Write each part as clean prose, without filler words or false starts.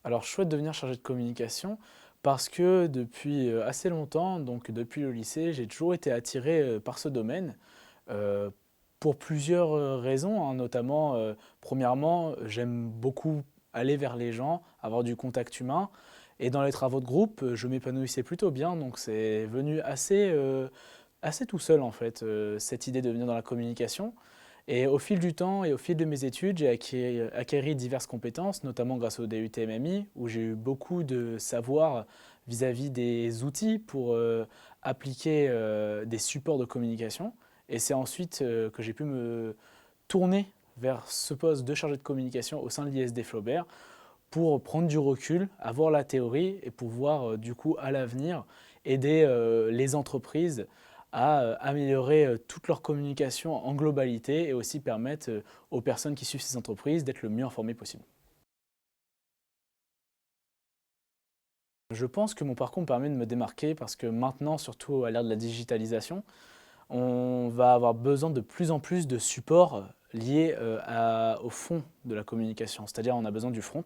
Alors, je souhaite devenir chargé de communication parce que depuis assez longtemps, donc depuis le lycée, j'ai toujours été attiré par ce domaine euh, pour plusieurs raisons, hein, notamment, premièrement, j'aime beaucoup aller vers les gens, avoir du contact humain. Et dans les travaux de groupe, je m'épanouissais plutôt bien, donc c'est venu assez tout seul en fait, cette idée de venir dans la communication. Et au fil du temps et au fil de mes études, j'ai acquéri diverses compétences, notamment grâce au DUT MMI, où j'ai eu beaucoup de savoir vis-à-vis des outils pour appliquer des supports de communication. Et c'est ensuite que j'ai pu me tourner vers ce poste de chargé de communication au sein de l'ISD Flaubert pour prendre du recul, avoir la théorie et pouvoir du coup à l'avenir aider les entreprises à améliorer toute leur communication en globalité et aussi permettre aux personnes qui suivent ces entreprises d'être le mieux informées possible. Je pense que mon parcours me permet de me démarquer parce que maintenant, surtout à l'ère de la digitalisation, on va avoir besoin de plus en plus de supports liés au fond de la communication, c'est-à-dire on a besoin du front.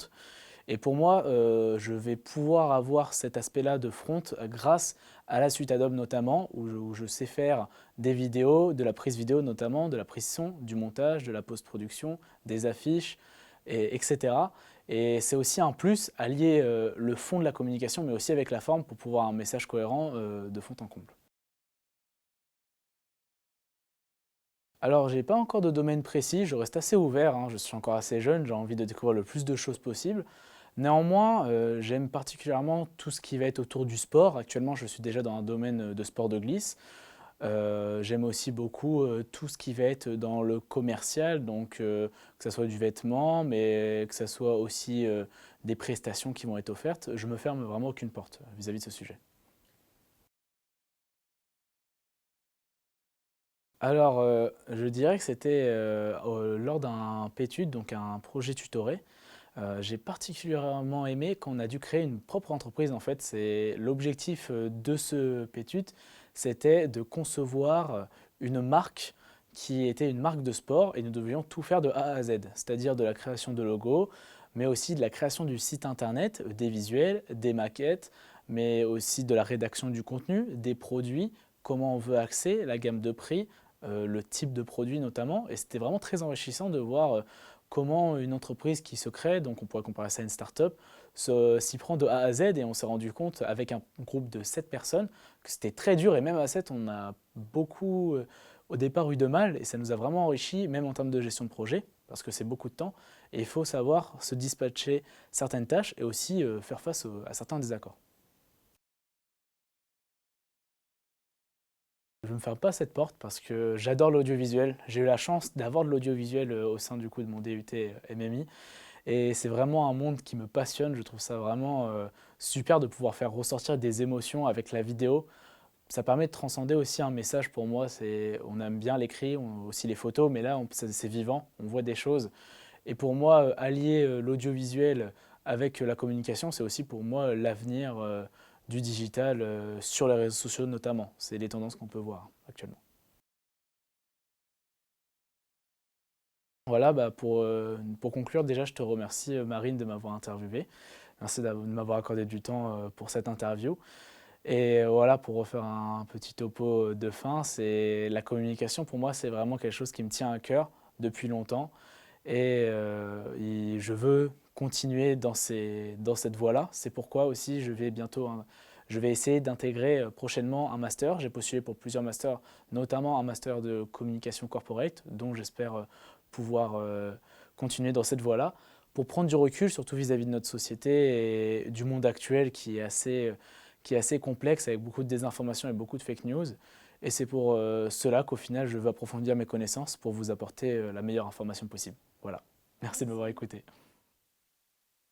Et pour moi, je vais pouvoir avoir cet aspect-là de front grâce à la suite Adobe notamment, où je sais faire des vidéos, de la prise vidéo notamment, de la prise son, du montage, de la post-production, des affiches, etc. Et c'est aussi un plus à lier le fond de la communication, mais aussi avec la forme pour pouvoir un message cohérent de fond en comble. Alors, j'ai pas encore de domaine précis, je reste assez ouvert, hein, je suis encore assez jeune, j'ai envie de découvrir le plus de choses possible. Néanmoins, j'aime particulièrement tout ce qui va être autour du sport. Actuellement, je suis déjà dans un domaine de sport de glisse. J'aime aussi beaucoup tout ce qui va être dans le commercial, donc que ce soit du vêtement, mais que ce soit aussi des prestations qui vont être offertes. Je me ferme vraiment aucune porte vis-à-vis de ce sujet. Alors, je dirais que c'était lors d'un PETUD, donc un projet tutoré. J'ai particulièrement aimé qu'on a dû créer une propre entreprise. En fait, c'est l'objectif de ce PETUD, c'était de concevoir une marque qui était une marque de sport et nous devions tout faire de A à Z, c'est-à-dire de la création de logos, mais aussi de la création du site internet, des visuels, des maquettes, mais aussi de la rédaction du contenu, des produits, comment on veut axer, la gamme de prix, le type de produit notamment. Et c'était vraiment très enrichissant de voir comment une entreprise qui se crée, donc on pourrait comparer ça à une start-up, s'y prend de A à Z et on s'est rendu compte avec un groupe de 7 personnes que c'était très dur et même à 7 on a beaucoup au départ eu de mal et ça nous a vraiment enrichi même en termes de gestion de projet parce que c'est beaucoup de temps et il faut savoir se dispatcher certaines tâches et aussi faire face à certains désaccords. Je ne me ferme pas cette porte parce que j'adore l'audiovisuel. J'ai eu la chance d'avoir de l'audiovisuel au sein du coup de mon DUT MMI. Et c'est vraiment un monde qui me passionne. Je trouve ça vraiment super de pouvoir faire ressortir des émotions avec la vidéo. Ça permet de transcender aussi un message pour moi. On aime bien l'écrit, aussi les photos, mais là, c'est vivant. On voit des choses. Et pour moi, allier l'audiovisuel avec la communication, c'est aussi pour moi l'avenir du digital sur les réseaux sociaux notamment. C'est les tendances qu'on peut voir actuellement. Voilà, bah pour conclure, déjà, je te remercie, Marine, de m'avoir interviewé. Merci de m'avoir accordé du temps pour cette interview. Et voilà, pour refaire un petit topo de fin, c'est la communication, pour moi, c'est vraiment quelque chose qui me tient à cœur depuis longtemps. Et je veux continuer dans cette voie-là. C'est pourquoi aussi je vais essayer d'intégrer prochainement un master. J'ai postulé pour plusieurs masters, notamment un master de communication corporate, dont j'espère pouvoir continuer dans cette voie-là, pour prendre du recul, surtout vis-à-vis de notre société et du monde actuel qui est assez complexe, avec beaucoup de désinformation et beaucoup de fake news. Et c'est pour cela qu'au final, je veux approfondir mes connaissances pour vous apporter la meilleure information possible. Voilà. Merci de m'avoir écouté.